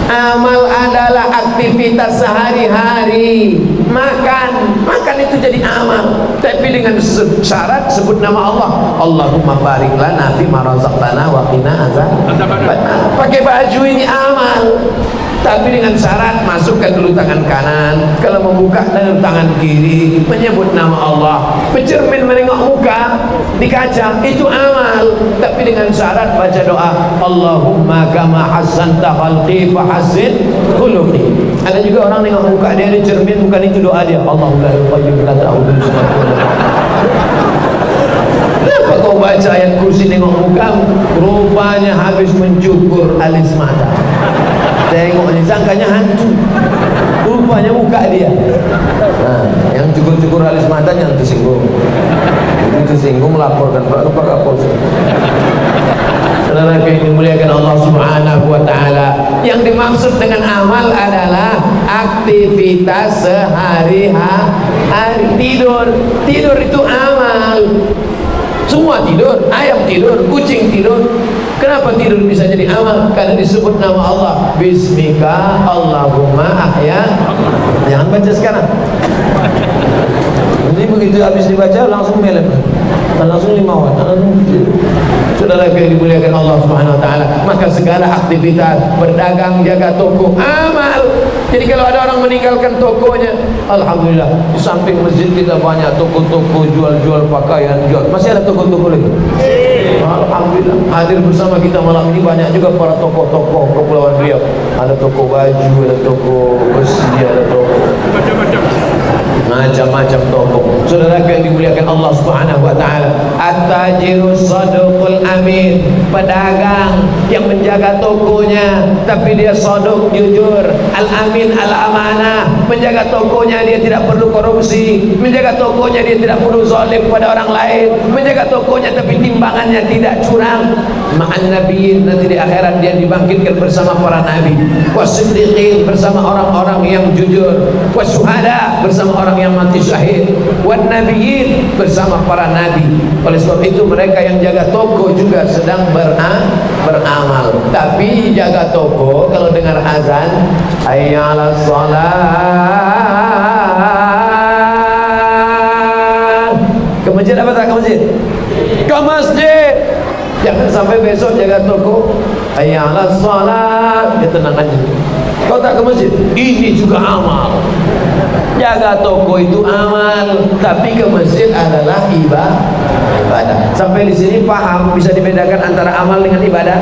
amal adalah aktivitas sehari-hari. Makan itu jadi amal, tapi dengan syarat sebut nama Allah. Allahumma barik lana fi ma razaqtana wa qina adzabannar. Pakai baju ini amal, tapi dengan syarat masukkan dulu tangan kanan, kalau membuka dengan tangan kiri, menyebut nama Allah. Bercermin menengok muka di kaca itu amal, tapi dengan syarat baca doa Allahumma kama hassanta khalqi fa hassin khuluqi. Ada juga orang nengok muka dia di cermin, bukan itu doa dia. Allahumma la ta'udhu. Kenapa kau baca ayat kursi nengok muka? Rupanya habis mencukur alis mata. Tengok ni sangkanya hantu, rupanya muka dia. Nah, yang cukur-cukur alis matanya yang tersinggung. Disinggung laporkan Pak Kapolsek. Saudara yang dimuliakan Allah Subhanahu wa taala, yang dimaksud dengan amal adalah aktivitas sehari-hari. Tidur itu amal. Semua tidur, ayam tidur, kucing tidur. Kenapa tidur bisa jadi amal? Karena disebut nama Allah. Bismika Allahumma ahya. Jangan baca sekarang. Jadi begitu habis dibaca langsung melem, langsung 5 watt. Saudara yang dimuliakan Allah Subhanahu wa taala, maka segala aktivitas berdagang, jaga toko, amal. Jadi kalau ada orang meninggalkan tokonya, alhamdulillah, di samping masjid kita banyak toko-toko jual-jual pakaian, masih ada toko-toko lagi. Alhamdulillah, hadir bersama kita malam ini banyak juga para tokoh-tokoh Kepulauan Riau. Ada toko baju, ada toko besi, ada toko macam-macam toko. Saudara yang dimuliakan Allah Subhanahu wa taala, at-tajirus shadiqul amin, pedagang yang menjaga tokonya tapi dia shadiq, jujur, al-amin, al-amanah, menjaga tokonya dia tidak perlu korupsi, menjaga tokonya dia tidak perlu zalim pada orang lain, menjaga tokonya tapi timbangannya tidak curang. Ma'an nabiyyin, nanti di akhirat dia dibangkitkan bersama para nabi, wasiddiqin, bersama orang-orang yang jujur, wasyuhada, bersama orang yang mati syahid, wan nabiyyin, bersama para nabi. Oleh sebab itu mereka yang jaga toko juga sedang beramal. Tapi jaga toko kalau dengar azan, hayya 'alas shalah, ke masjid apa tak ke masjid? Ke masjid. Jangan sampai besok jaga toko, hayya 'alas shalah, dia tenang aja. Kau tak ke masjid, ini juga amal. Jaga toko itu amal, tapi ke masjid adalah ibadah. Sampai di sini paham, bisa dibedakan antara amal dengan ibadah?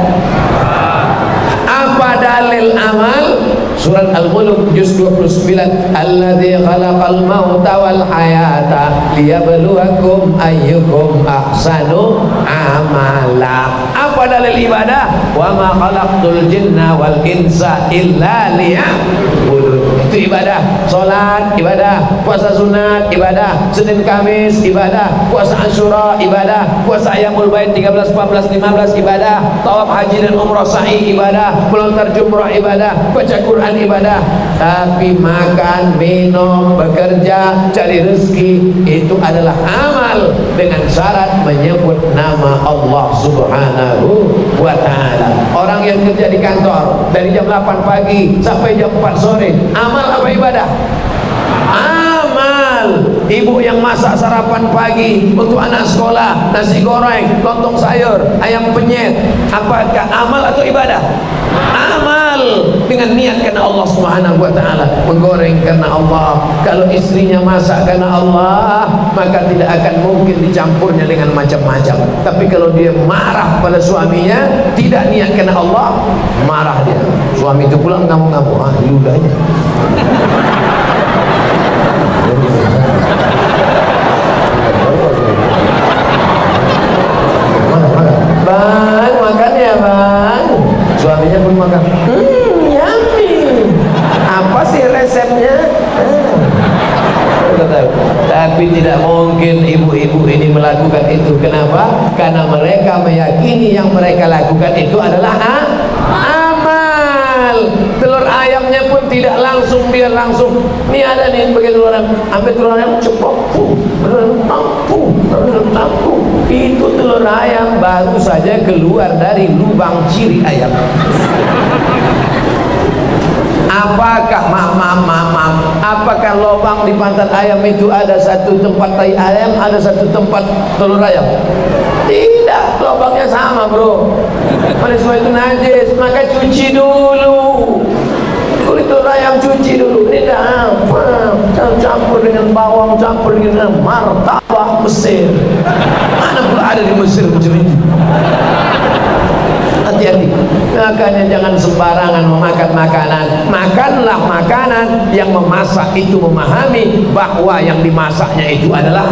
Apa dalil amal? Surat Al-Mulk juz 29, alladzi khalaqal mauta wal hayata liyabluwakum ayyukum ahsanu amala. Apa dalil ibadah? Wa ma khalaqtul jinna wal insa illa liya'budun. Itu ibadah. Salat ibadah, puasa sunat ibadah, Senin Kamis ibadah, puasa Asyura ibadah, puasa Ayyamul Bait 13, 14, 15 ibadah, tawaf haji dan umrah sa'i ibadah, melontar jumrah ibadah, baca Quran ibadah. Tapi makan, minum, bekerja, cari rezeki itu adalah amal dengan syarat menyebut nama Allah Subhanahu wa ta'ala. Orang yang kerja di kantor dari jam 8 pagi sampai jam 4 sore, amal apa ibadah? Amal. Ibu yang masak sarapan pagi untuk anak sekolah, nasi goreng, lontong sayur, ayam penyet, apakah amal atau ibadah? Amal, dengan niat karena Allah Subhanahu wa ta'ala, menggoreng karena Allah. Kalau istrinya masak karena Allah, maka tidak akan mungkin dicampurnya dengan macam-macam. Tapi kalau dia marah pada suaminya, tidak niat karena Allah, marah dia. Suami itu pulang ngamuk-ngamuk, ludahnya. Bang, makan ya bang. Suaminya pun makan. Yummy. Apa sih resepnya? Tapi tidak mungkin ibu-ibu ini melakukan itu. Kenapa? Karena mereka meyakini yang mereka lakukan itu adalah amal. Telur ayamnya pun tidak langsung, biar langsung. Ini ada nih bagi telur ayam, ambil telur ayam ceplok, tampung. Itu telur ayam baru saja keluar dari lubang ciri ayam. Apakah apakah lubang di pantat ayam itu ada satu tempat tai ayam, ada satu tempat telur ayam? Tidak, lubangnya sama bro. Oleh sebab itu najis, maka cuci dulu. Kulit telur ayam cuci dulu. Ini dah campur dengan bawang, campur dengan martabak Mesir. Mana pula ada di Mesir macam itu? Hati-hati. Makanya jangan sembarangan memakan makanan. Makanlah makanan yang memasak itu memahami bahwa yang dimasaknya itu adalah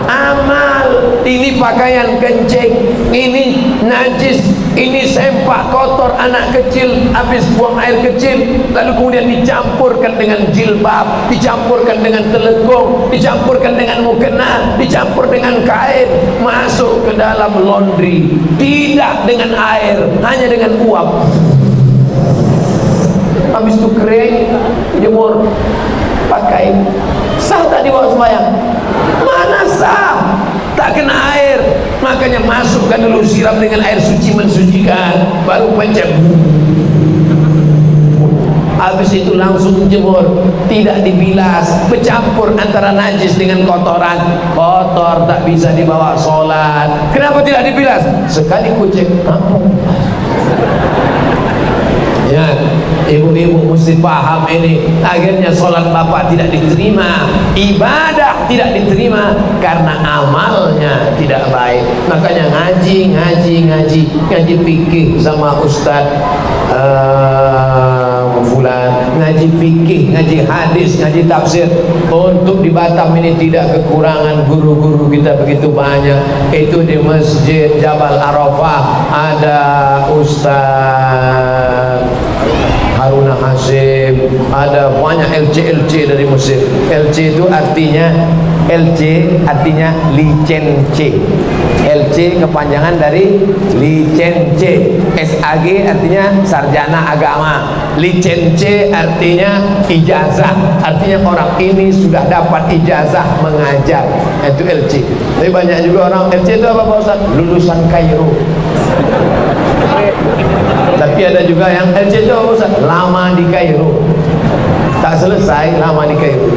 amal. Ini pakaian kencing, ini najis, Ini sempak kotor anak kecil habis buang air kecil, lalu kemudian dicampurkan dengan jilbab, dicampurkan dengan telekung, dicampurkan dengan mukena, dicampur dengan kain, masuk ke dalam laundry, tidak dengan air, hanya dengan uap. Habis itu kering, jemur, pakai. Sah tak dibawa sembahyang? Mana sah? Tak kena air. Makanya masukkan dulu, siram dengan air suci mensucikan, baru pencet. Habis itu langsung jemur, tidak dibilas, bercampur antara najis dengan kotoran. Kotor tak bisa dibawa sholat. Kenapa tidak dibilas? Sekali kucek, ya, ibu-ibu mesti paham ini. Akhirnya sholat bapak tidak diterima, ibadah tidak diterima karena amalnya tidak baik. Makanya ngaji fikih sama ustaz fulan, ngaji fikih, ngaji hadis, ngaji tafsir. Untuk di Batam ini tidak kekurangan guru-guru kita begitu banyak. Itu di Masjid Jabal Arafah ada Ustaz Haruna Hasim, ada banyak LC dari Mesir. LC itu artinya licence. LC kepanjangan dari licence. SAG artinya sarjana agama. Licence artinya ijazah. Artinya orang ini sudah dapat ijazah mengajar. Itu LC. Tapi banyak juga orang LC itu apa Pak Ustaz? Lulusan Kairo. Tapi ada juga yang LC itu apa Ustaz? Lama di Kairo. Tak selesai lama di Kairo.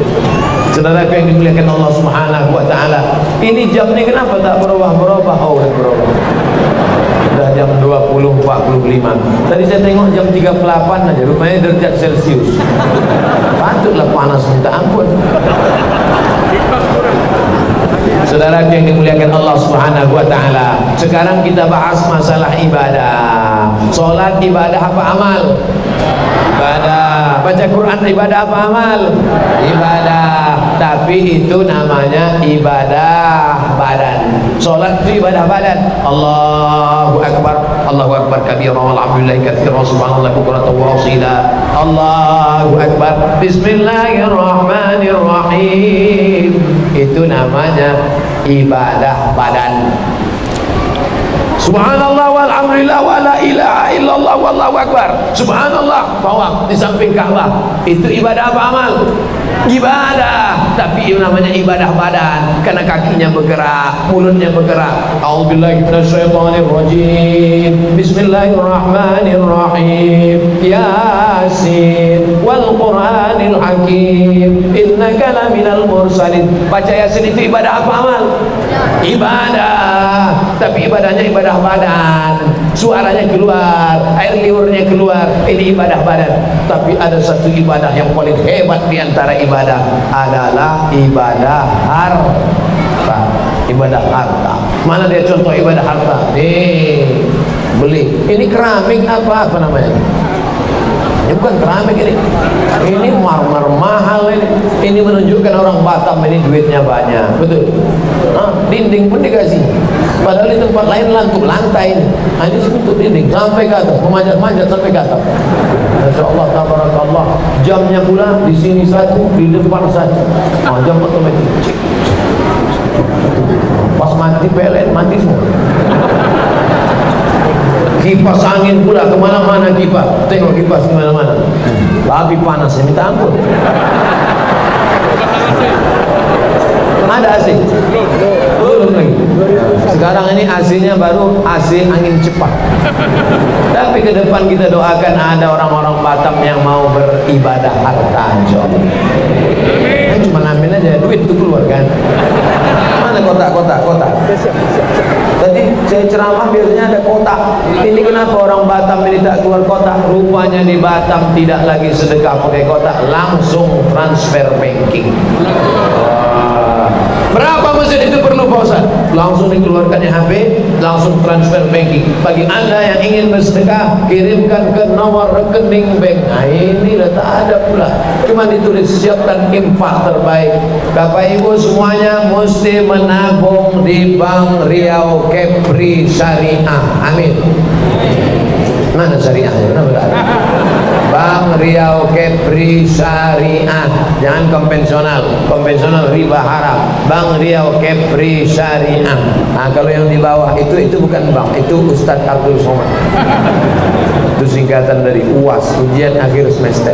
Saudaraku yang dimuliakan Allah Subhanahu wa taala, ini jam ni kenapa tak berubah-berubah? Oh, berubah. Sudah jam 20.45. Tadi saya tengok jam 38 aja, rupanya derajat Celcius. Patutlah panas minta ampun. Saudara yang dimuliakan Allah Subhanahu wa taala, sekarang kita bahas masalah ibadah. Salat ibadah apa amal? Ibadah. Baca Quran ibadah apa amal? Ibadah. Tapi itu namanya ibadah badan. Salat itu ibadah badan. Allahu akbar, Allahu akbar kabira walhamdulillahi katsiran subhanallahi bukratan wa asila. Allahu akbar. Bismillahirrahmanirrahim. Itu namanya ibadah badan. Subhanallah walhamdulillah wa la ilaha illallah wallahu akbar. Subhanallah bawah di samping Ka'bah. Itu ibadah apa amal? Ibadah. Tapi itu namanya ibadah badan karena kakinya bergerak, mulutnya bergerak. A'udzubillahi minasyaitonir rajim. Bismillahirrahmanirrahim. Yasin wal Qur'anil Hakim. Innaka laminal mursalin. Baca Yasin itu ibadah apa amal? Ibadah. Tapi ibadahnya ibadah badan, suaranya keluar, air liurnya keluar, ini ibadah badan. Tapi ada satu ibadah yang paling hebat di antara ibadah adalah ibadah harta. Ibadah harta. Mana dia contoh ibadah harta? Nih, beli. Ini keramik apa namanya? Ini bukan keramik ini. Ini marmer mahal ini. Ini menunjukkan orang Batam ini duitnya banyak. Betul. Nah, dinding pun dikasih. Padahal di tempat lain lantai ini. Nah, ini untuk dinding sampai ke atas, memanjat-manjat sampai ke atas. Masya Allah, tabarakallah. Jamnya pula di sini satu, di depan satu. Nah, jam otomatis. Pas mati PLN mati semua. Kipas angin pula kemana-mana kipas. Tengok kipas kemana-mana. Tapi panas, saya minta ampun. Ada AC? Belum lagi. Sekarang ini AC-nya baru AC angin cepat. Tapi ke depan kita doakan ada orang-orang Batam yang mau beribadah harta, insyaallah. Cuma ambil aja duit itu keluar kan. Mana kotak. Tadi saya ceramah biasanya ada kotak. Ini kenapa orang Batam ini tak keluar kotak? Rupanya di Batam tidak lagi sedekah pakai kotak, langsung transfer banking. Berapa masjid itu perlu Pak Ustaz? langsung dikeluarkannya HP, langsung transfer banking. Bagi anda yang ingin bersedekah, kirimkan ke nomor rekening bank. Nah ini tak ada pula, cuma ditulis siapkan infak terbaik. Bapak ibu semuanya mesti menabung di Bank Riau Kepri Syariah. Amin. Mana syariahnya? Bank Riau Kepri Syariah, jangan konvensional riba haram. Bank Riau Kepri Syariah. Nah, kalau yang di bawah itu bukan bank, itu Ustadz Abdul Somad. Itu singkatan dari UAS, ujian akhir semester.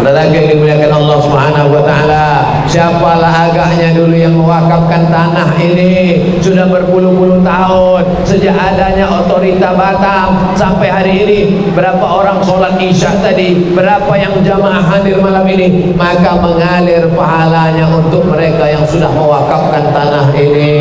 Lelaki yang dimuliakan Allah Subhanahu wa taala, siapalah agaknya dulu yang mewakafkan tanah ini sudah berpuluh-puluh tahun sejak adanya otorita Batam sampai hari ini. Berapa orang sholat isya tadi, berapa yang jamaah hadir malam ini, maka mengalir pahalanya untuk mereka yang sudah mewakafkan tanah ini.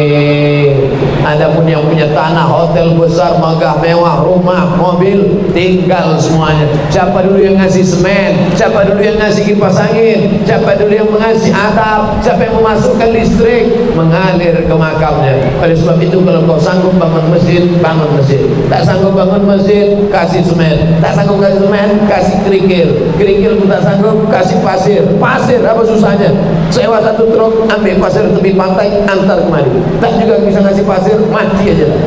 Adapun yang punya tanah, hotel besar, megah, mewah, rumah, mobil, tinggal semuanya. Siapa dulu yang ngasih semen, siapa dulu yang ngasih kipas angin, siapa dulu yang mengasih atap, siapa yang memasukkan listrik, mengalir ke makamnya. Oleh sebab itu kalau kau sanggup bangun masjid, bangun masjid. Tak sanggup bangun masjid, kasih semen. Tak sanggup kasih semen, kasih kerikil. Kerikil pun tak sanggup, kasih pasir. Pasir apa susahnya? Sewa satu truk, ambil pasir tepi pantai, antar kemari. Tak juga bisa ngasih pasir, mati aja lah.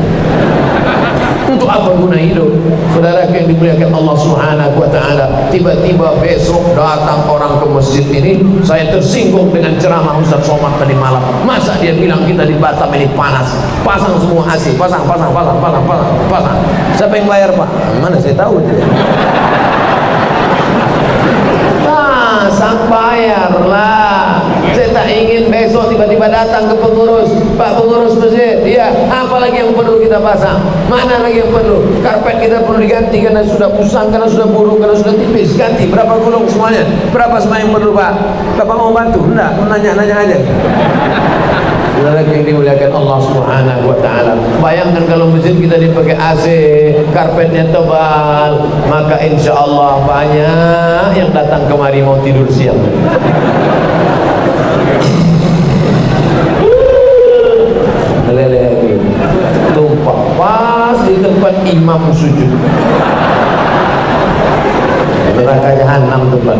Untuk apa guna hidup? Saudara yang dimuliakan Allah Subhanahu wa taala, tiba-tiba besok datang orang ke masjid ini. Saya tersinggung dengan ceramah Ustaz Somad tadi malam. Masa dia bilang kita di Batam ini panas, pasang semua AC, pasang. Siapa yang bayar Pak? Mana saya tahu dia. Pasang bayarlah. Saya tak ingin besok tiba-tiba datang ke pengurus, Pak pengurus masjid, iya, apa lagi yang perlu kita pasang? Mana lagi yang perlu? Karpet kita perlu diganti karena sudah usang, karena sudah buruk, karena sudah tipis. Ganti, berapa gulung semuanya? Berapa semua yang perlu Pak? Bapak mau bantu? Enggak, nanya-nanya aja. Saudara yang dimuliakan Allah Subhanahu wa taala, bayangkan kalau masjid kita dipakai AC, karpetnya tebal, maka insya Allah banyak yang datang kemari mau tidur siang. Lele tumpah pas di tempat imam sujud. Neraka jahanam tempat.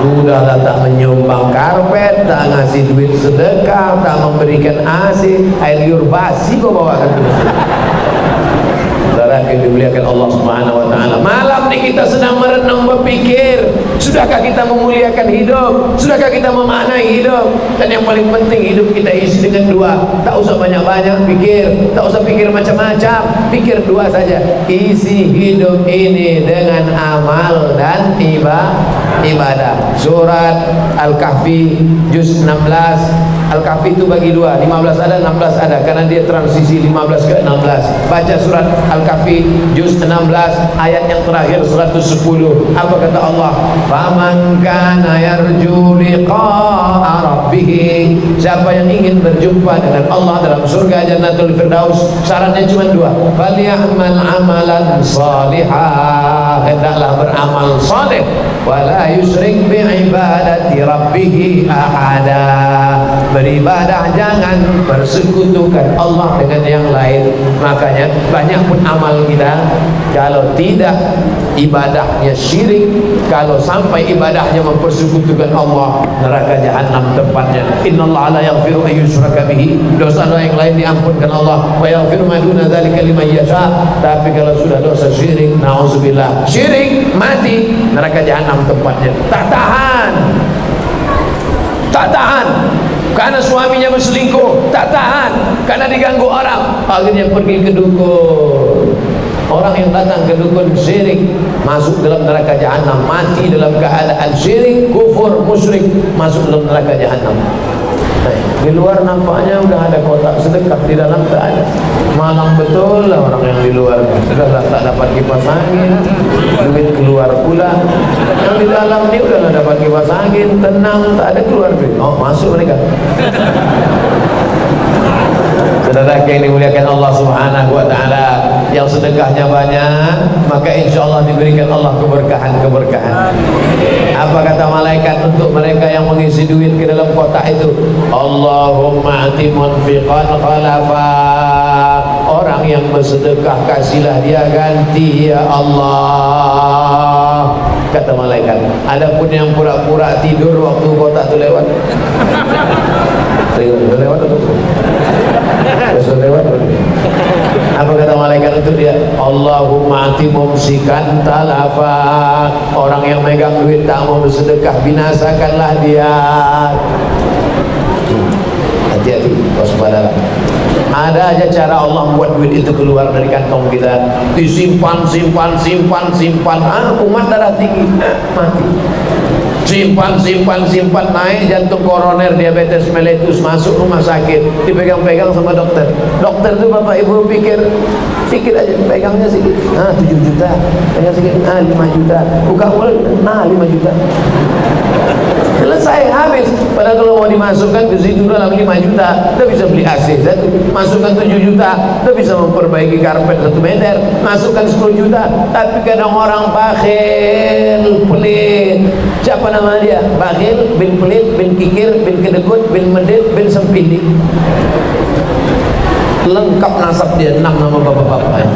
Sudah tak menyumbang karpet, tak ngasih duit sedekah, tak memberikan AC, air liur basi kau bawakan ke masjid. Saudara yang dimuliakan Allah Subhanahu wa taala, malam ini kita sedang merenung berpikir, sudahkah kita memuliakan hidup? Sudahkah kita memaknai hidup? Dan yang paling penting, hidup kita isi dengan dua. Tak usah banyak-banyak pikir, tak usah pikir macam-macam, pikir dua saja. Isi hidup ini dengan amal dan ibadah. Surat Al-Kahfi juz 16. Al-Kahfi itu bagi dua, 15 ada, 16 ada, karena dia transisi 15 ke 16. Baca surat Al-Kahfi juz 16 ayat yang terakhir 110. Apa kata Allah? Faman kana yarju liqa'a rabbih, siapa yang ingin berjumpa dengan Allah dalam surga Jannatul Firdaus, syaratnya cuma dua. Falyamal amalan salihah, hendaklah beramal saleh, wala yusyrik bi ibadati rabbih ahada, beribadah jangan persekutukan Allah dengan yang lain. Makanya banyak pun amal kita, kalau tidak ibadahnya syirik, kalau sampai ibadahnya mempersekutukan Allah, neraka jahanam tempatnya. Innallaha la yaghfiru an yushraka bihi, dosa yang lain diampunkan Allah, wa yaghfiru ma duna dzalika liman yasha. Tapi kalau sudah dosa syirik, nauzubillah, syirik mati, neraka jahanam tempatnya. Tak tahan karena suaminya berselingkuh, tak tahan karena diganggu orang, akhirnya pergi ke dukun. Orang yang datang ke dukun syirik masuk dalam neraka jahanam, mati dalam keadaan syirik, kufur, musyrik, masuk dalam neraka jahanam. Di luar nampaknya udah ada kotak sedekah, di dalam tak ada. Malang betul lah orang yang di luar, sudah tak dapat kipas angin, duit keluar pula. Yang di dalam ini udah dapat kipas angin, tenang, tak ada keluar duit. Oh, masuk mereka. Saudara yang dimuliakan Allah Subhanahu wa taala, yang sedekahnya banyak, maka insya Allah diberikan Allah keberkahan. Apa kata malaikat? malaikat untuk mereka yang mengisi duit ke dalam kotak itu. Allahumma ati munfiqan khalafa, orang yang bersedekah kasihlah dia ganti ya Allah, kata malaikat. Adapun yang pura-pura tidur waktu kotak itu lewat lewat apa kata malaikat itu dia? Allahumma ati mumsikan talafa, orang yang megang duit tak mau bersedekah binasakanlah dia. Hati-hati, waspadalah. Ada aja cara Allah buat duit itu keluar dari kantong kita, disimpan, simpan. Umat darah tinggi, mati. Simpan, naik jantung koroner, diabetes meletus, masuk rumah sakit, dipegang-pegang sama dokter. Dokter itu bapak ibu pikir sikit aja, pegangnya sikit, 7 juta, pegang sikit, 5 juta, buka mulut, 5 juta. Selesai, habis. Padahal kalau mau dimasukkan ke situ dalam 5 juta, kita bisa beli AC satu. Masukkan 7 juta, kita bisa memperbaiki karpet 1 meter. Masukkan 10 juta, tapi kadang orang bakhil, pelit. Siapa nama dia? Bakhil, bin pelit, bin kikir, bin kedekut, bin medit, bin sempili. Lengkap nasab dia, 6 nama bapak-bapak.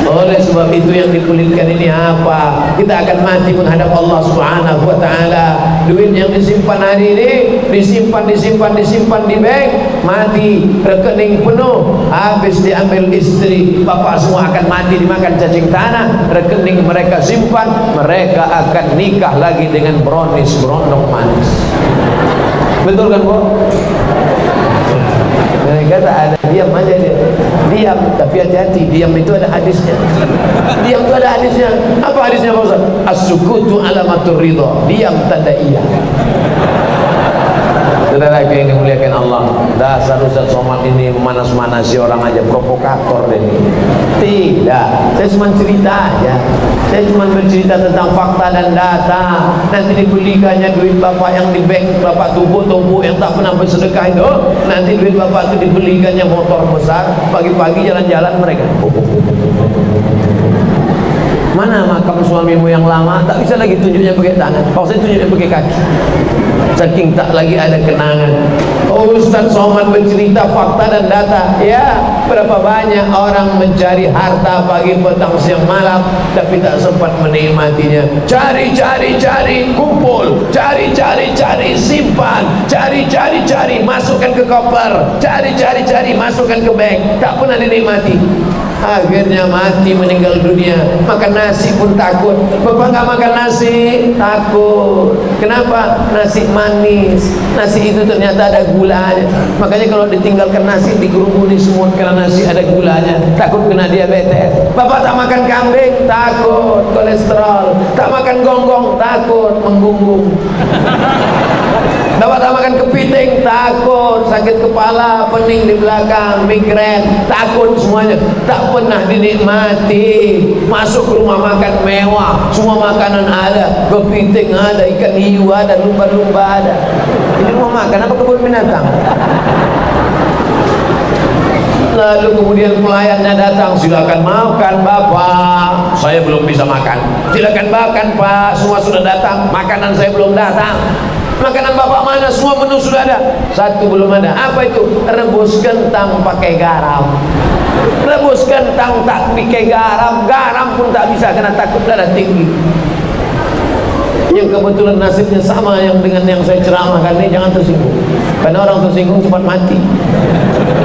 Oleh sebab itu yang dipelitkan ini apa? Kita akan mati menghadap Allah Subhanahu wa taala. Duit yang disimpan hari ini disimpan di bank, mati rekening penuh, habis diambil istri, bapak semua akan mati dimakan cacing tanah. Rekening mereka simpan, mereka akan nikah lagi dengan brownies, berondong manis. Betul kan, Bu? Mereka tak ada, diam aja dia. Diam, tapi hati-hati, diam itu ada hadisnya. Diam itu ada hadisnya. Apa hadisnya Pak Ustaz? As-sukutu alamatur ridha. Diam tanda iya. Saudara yang dimuliakan Allah, dasar Ustaz Somad ini manas-manasi orang aja, provokator ini. Tidak, saya cuma cerita aja. Saya cuma bercerita tentang fakta dan data. Nanti dibelikannya duit bapak yang di bank, bapak tumpuk-tumpuk yang tak pernah bersedekah itu. Nanti duit bapak itu dibelikannya motor besar, pagi-pagi jalan-jalan mereka. Mana makam suamimu yang lama? Tak bisa lagi tunjuknya pakai tangan, saya tunjuknya pakai kaki. Saking tak lagi ada kenangan. Ustaz Somad bercerita fakta dan data. Ya, berapa banyak orang mencari harta pagi, petang, siang, malam, tapi tak sempat menikmatinya. Cari, kumpul. Cari, simpan. Cari, masukkan ke koper. Cari, masukkan ke bank. Tak pernah dinikmati. Akhirnya mati, meninggal dunia. Makan nasi pun takut. Bapak nggak makan nasi, takut. Kenapa? Nasi manis. Nasi itu ternyata ada gulanya. Makanya kalau ditinggalkan nasi dikerumuni semut karena nasi ada gulanya. Takut kena diabetes. Bapak tak makan kambing, takut kolesterol. Tak makan gonggong, takut menggunggung. Bapak tak makan kepiting, takut sakit kepala, pening di belakang, migrain, takut semuanya. Tak pernah dinikmati. Masuk ke rumah makan mewah, semua makanan ada, kepiting ada, ikan hiu ada, lumba-lumba ada. Ini rumah makan apa kebun binatang? Lalu kemudian pelayannya datang, silakan makan Bapak, saya belum bisa makan. Silakan makan Pak, semua sudah datang, makanan saya belum datang. Makanan Bapak mana? Semua menu sudah ada, satu belum ada. Apa itu? Rebus kentang pakai garam. Rebus kentang tak pakai garam, garam pun tak bisa karena takut darah tinggi. Yang kebetulan nasibnya sama yang dengan yang saya ceramahkan ini, jangan tersinggung. Karena orang tersinggung cepat mati.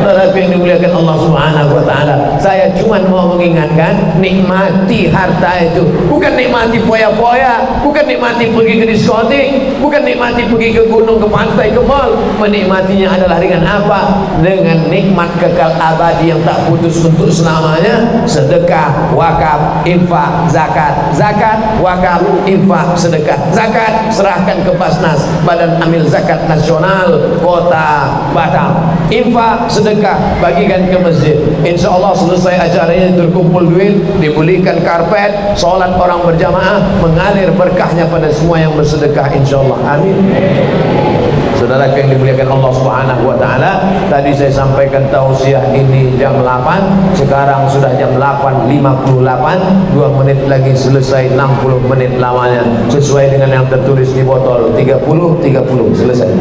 Saudara yang dimuliakan Allah Subhanahu wa taala, saya cuma mau mengingatkan, nikmati harta itu. Bukan nikmati foya-foya, bukan nikmati pergi ke diskotik, bukan nikmati pergi ke gunung, ke pantai, ke mall. Menikmatinya adalah dengan apa? Dengan nikmat kekal abadi yang tak putus untuk selamanya. Sedekah, wakaf, infak, zakat. Zakat, wakaf, infak, sedekah. Zakat serahkan ke Basnas, Badan Amil Zakat Nasional Kota Batam. Infak, sedekah, bagikan ke masjid. Insya Allah selesai acaranya terkumpul duit, dibelikan karpet, sholat orang berjamaah, mengalir berkahnya pada semua yang bersedekah. Insya Allah, amin. Saudara yang dimuliakan Allah Subhanahu wa taala, tadi saya sampaikan tausiah ini jam 8, sekarang sudah jam 8.58, 2 menit lagi selesai 60 menit lamanya sesuai dengan yang tertulis di botol, 30 selesai.